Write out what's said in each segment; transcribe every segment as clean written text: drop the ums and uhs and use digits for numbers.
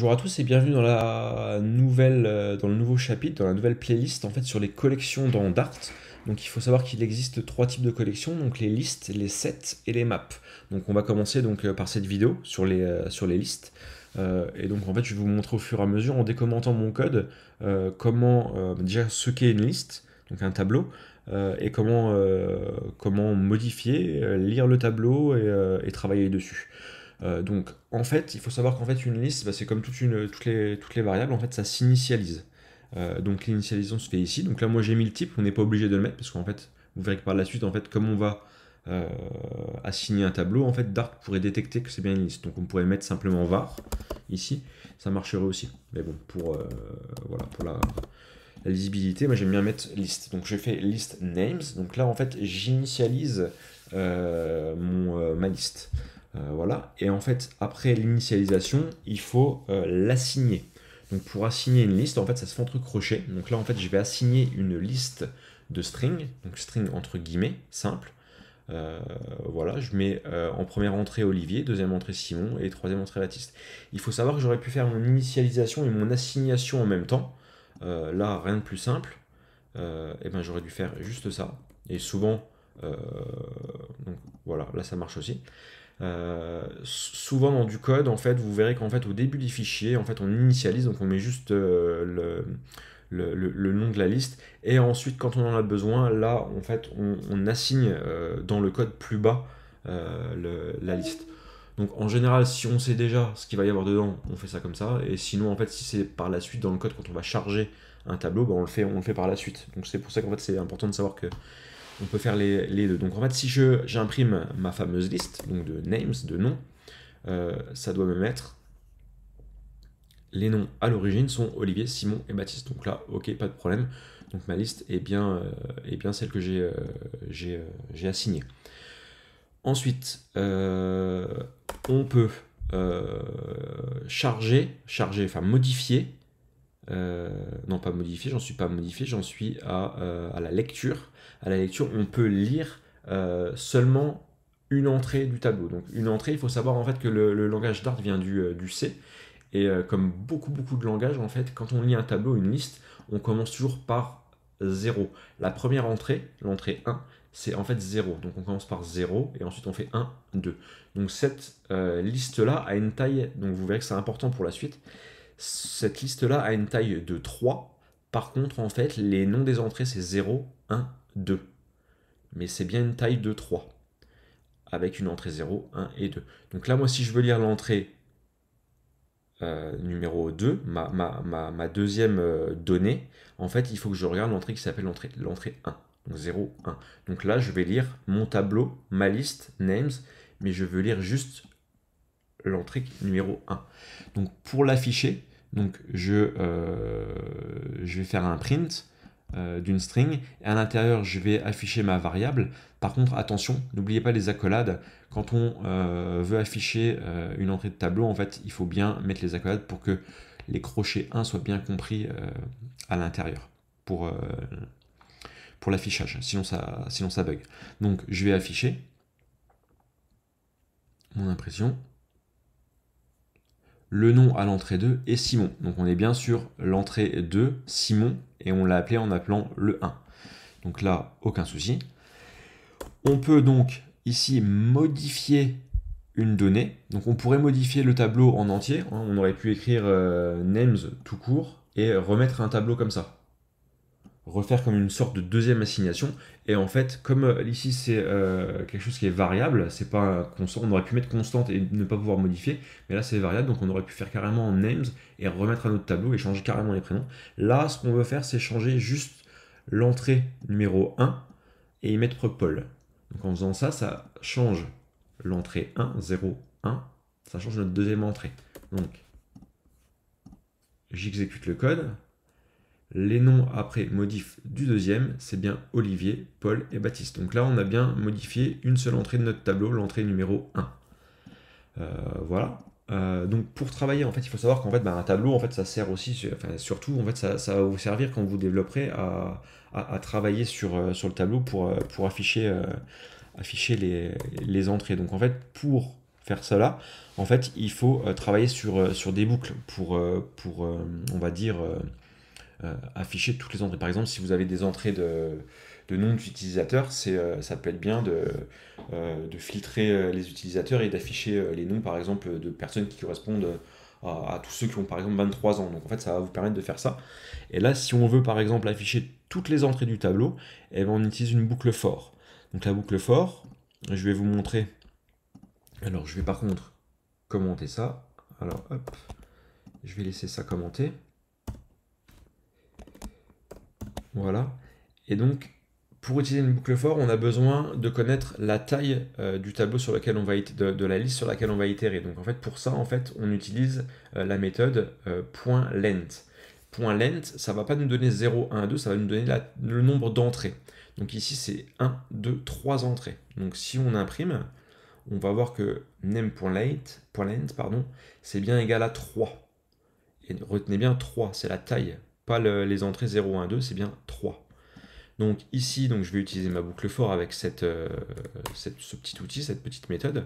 Bonjour à tous et bienvenue dans dans le nouveau chapitre, dans la nouvelle playlist en fait sur les collections dans Dart. Donc il faut savoir qu'il existe trois types de collections, donc les listes, les sets et les maps. Donc on va commencer par cette vidéo sur les listes. Et donc en fait je vais vous montrer au fur et à mesure en décommentant mon code comment déjà ce qu'est une liste, donc un tableau, et comment modifier, lire le tableau et travailler dessus. Donc en fait, il faut savoir qu'en fait une liste, bah, c'est comme toutes les variables, en fait ça s'initialise. Donc l'initialisation se fait ici. Donc là moi j'ai mis le type, on n'est pas obligé de le mettre parce qu'en fait vous verrez que par la suite en fait comme on va assigner un tableau, en fait Dart pourrait détecter que c'est bien une liste. Donc on pourrait mettre simplement var ici, ça marcherait aussi. Mais bon voilà pour la lisibilité, moi j'aime bien mettre liste. Donc je fais list names. Donc là en fait j'initialise ma liste. Voilà. Et en fait, après l'initialisation, il faut l'assigner. Donc pour assigner une liste, en fait, ça se fait entre crochets. Donc là, en fait, je vais assigner une liste de string, donc string entre guillemets, simple. Voilà, je mets en première entrée Olivier, deuxième entrée Simon et troisième entrée Baptiste. Il faut savoir que j'aurais pu faire mon initialisation et mon assignation en même temps. Là, rien de plus simple. Et ben, j'aurais dû faire juste ça. Et souvent, donc voilà, là ça marche aussi. Souvent dans du code, en fait, vous verrez qu'en fait au début des fichiers, en fait, on initialise, donc on met juste le nom de la liste, et ensuite quand on en a besoin, là, en fait, on assigne dans le code plus bas la liste. Donc en général, si on sait déjà ce qu'il va y avoir dedans, on fait ça comme ça, et sinon, en fait, si c'est par la suite dans le code, quand on va charger un tableau, ben, on le fait par la suite. Donc c'est pour ça qu'en fait, c'est important de savoir que on peut faire les deux. Donc en fait, si j'imprime ma fameuse liste, donc de names, de noms, ça doit me mettre les noms à l'origine sont Olivier, Simon et Baptiste. Donc là, ok, pas de problème. Donc ma liste est bien celle que j'ai assignée. Ensuite, on peut enfin modifier. Non, pas modifier, j'en suis pas modifié, j'en suis à la lecture. À la lecture, on peut lire seulement une entrée du tableau. Donc une entrée, il faut savoir en fait que le langage Dart vient du C. Et comme beaucoup de langages, en fait, quand on lit un tableau, une liste, on commence toujours par 0. La première entrée, l'entrée 1, c'est en fait 0. Donc on commence par 0 et ensuite on fait 1, 2. Donc cette liste-là a une taille, donc vous verrez que c'est important pour la suite, cette liste-là a une taille de 3. Par contre, en fait, les noms des entrées, c'est 0, 1, 2. Mais c'est bien une taille de 3. Avec une entrée 0, 1 et 2. Donc là, moi, si je veux lire l'entrée numéro 2, ma deuxième donnée, en fait, il faut que je regarde l'entrée qui s'appelle l'entrée 1. Donc 0, 1. Donc là, je vais lire mon tableau, ma liste, names, mais je veux lire juste l'entrée numéro 1. Donc pour l'afficher, donc je vais faire un print d'une string, et à l'intérieur je vais afficher ma variable. Par contre attention, n'oubliez pas les accolades. Quand on veut afficher une entrée de tableau, en fait il faut bien mettre les accolades pour que les crochets 1 soient bien compris à l'intérieur pour l'affichage, sinon ça bug. Donc je vais afficher mon impression. Le nom à l'entrée 2 est Simon. Donc on est bien sur l'entrée 2, Simon, et on l'a appelé en appelant le 1. Donc là, aucun souci. On peut donc ici modifier une donnée. Donc on pourrait modifier le tableau en entier. On aurait pu écrire names tout court et remettre un tableau comme ça. Refaire comme une sorte de deuxième assignation. Et en fait, comme ici c'est quelque chose qui est variable, c'est pas un constant, on aurait pu mettre constante et ne pas pouvoir modifier, mais là c'est variable, donc on aurait pu faire carrément en names et remettre un autre tableau et changer carrément les prénoms. Là, ce qu'on veut faire, c'est changer juste l'entrée numéro 1 et y mettre Paul. Donc en faisant ça, ça change l'entrée 1, 0, 1, ça change notre deuxième entrée. Donc, j'exécute le code. Les noms après modif du deuxième, c'est bien Olivier, Paul et Baptiste. Donc là, on a bien modifié une seule entrée de notre tableau, l'entrée numéro 1. Voilà. Donc pour travailler, en fait, il faut savoir qu'en fait, un tableau, en fait, ça sert aussi, surtout, en fait, ça va vous servir quand vous développerez à travailler sur le tableau pour afficher les entrées. Donc en fait, pour faire cela, en fait, il faut travailler sur des boucles pour on va dire, afficher toutes les entrées. Par exemple, si vous avez des entrées de noms d'utilisateurs, ça peut être bien de filtrer les utilisateurs et d'afficher les noms, par exemple, de personnes qui correspondent à tous ceux qui ont, par exemple, 23 ans. Donc, en fait, ça va vous permettre de faire ça. Et là, si on veut, par exemple, afficher toutes les entrées du tableau, eh ben, on utilise une boucle for. Donc, la boucle for, je vais vous montrer. Alors, je vais par contre commenter ça. Alors, hop, je vais laisser ça commenter. Voilà. Et donc, pour utiliser une boucle for, on a besoin de connaître la taille du tableau sur lequel on va de la liste sur laquelle on va itérer. Donc, en fait, pour ça, en fait, on utilise la méthode .length. .length, ça ne va pas nous donner 0, 1, 2, ça va nous donner le nombre d'entrées. Donc ici, c'est 1, 2, 3 entrées. Donc si on imprime, on va voir que name.length, c'est bien égal à 3. Et retenez bien 3, c'est la taille, pas les entrées 0, 1, 2, c'est bien 3. Donc ici, donc, je vais utiliser ma boucle for avec ce petit outil, cette petite méthode.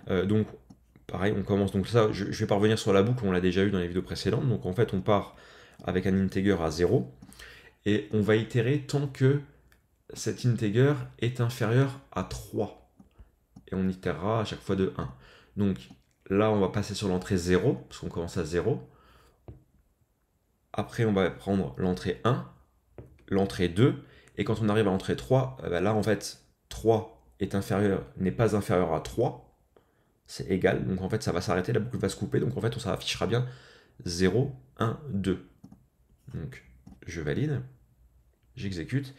Donc pareil, on commence, donc ça, je vais pas revenir sur la boucle, on l'a déjà eu dans les vidéos précédentes. Donc en fait, on part avec un integer à 0, et on va itérer tant que cet integer est inférieur à 3. Et on itérera à chaque fois de 1. Donc là, on va passer sur l'entrée 0, parce qu'on commence à 0. Après, on va prendre l'entrée 1, l'entrée 2, et quand on arrive à l'entrée 3, là, en fait, 3 n'est pas inférieur à 3, c'est égal, donc en fait, ça va s'arrêter, la boucle va se couper, donc en fait, ça affichera bien 0, 1, 2. Donc, je valide, j'exécute,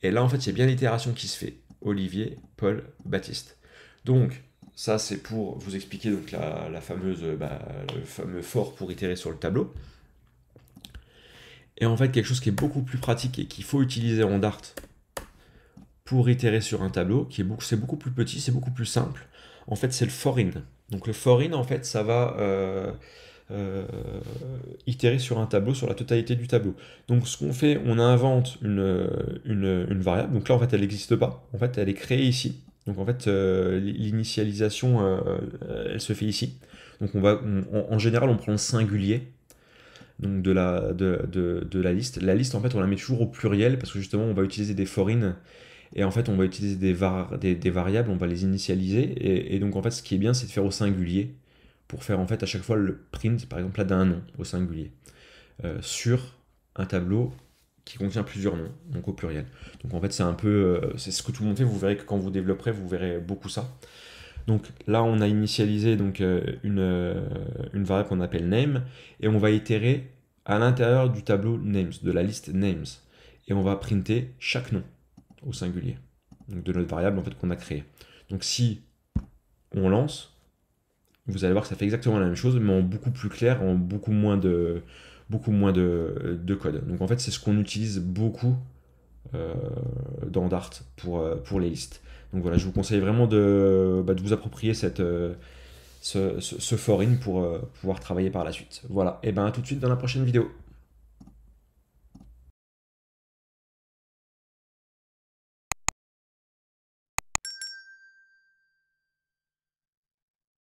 et là, en fait, il y a bien l'itération qui se fait. Olivier, Paul, Baptiste. Donc, ça, c'est pour vous expliquer donc, le fameux for pour itérer sur le tableau. Et en fait, quelque chose qui est beaucoup plus pratique et qu'il faut utiliser en Dart pour itérer sur un tableau, c'est beaucoup plus petit, c'est beaucoup plus simple. En fait, c'est le for in. Donc, le for in, en fait, ça va itérer sur un tableau, sur la totalité du tableau. Donc, ce qu'on fait, on invente une variable. Donc là, en fait, elle n'existe pas. En fait, elle est créée ici. Donc, en fait, l'initialisation, elle se fait ici. Donc, en général, on prend le singulier donc de la liste. La liste, en fait, on la met toujours au pluriel parce que justement, on va utiliser des for in et en fait, on va utiliser des variables, on va les initialiser. Et donc, en fait, ce qui est bien, c'est de faire au singulier pour faire en fait à chaque fois le print, par exemple, là d'un nom au singulier sur un tableau qui contient plusieurs noms, donc au pluriel. Donc, en fait, c'est un peu, c'est ce que tout le monde fait. Vous verrez que quand vous développerez, vous verrez beaucoup ça. Donc là, on a initialisé donc, une variable qu'on appelle name, et on va itérer à l'intérieur du tableau names, de la liste names. Et on va printer chaque nom au singulier, donc de notre variable en fait, qu'on a créée. Donc si on lance, vous allez voir que ça fait exactement la même chose, mais en beaucoup plus clair, en beaucoup moins de code. Donc en fait, c'est ce qu'on utilise beaucoup dans Dart pour les listes. Donc voilà, je vous conseille vraiment de vous approprier ce for in pour pouvoir travailler par la suite. Voilà, et bien à tout de suite dans la prochaine vidéo.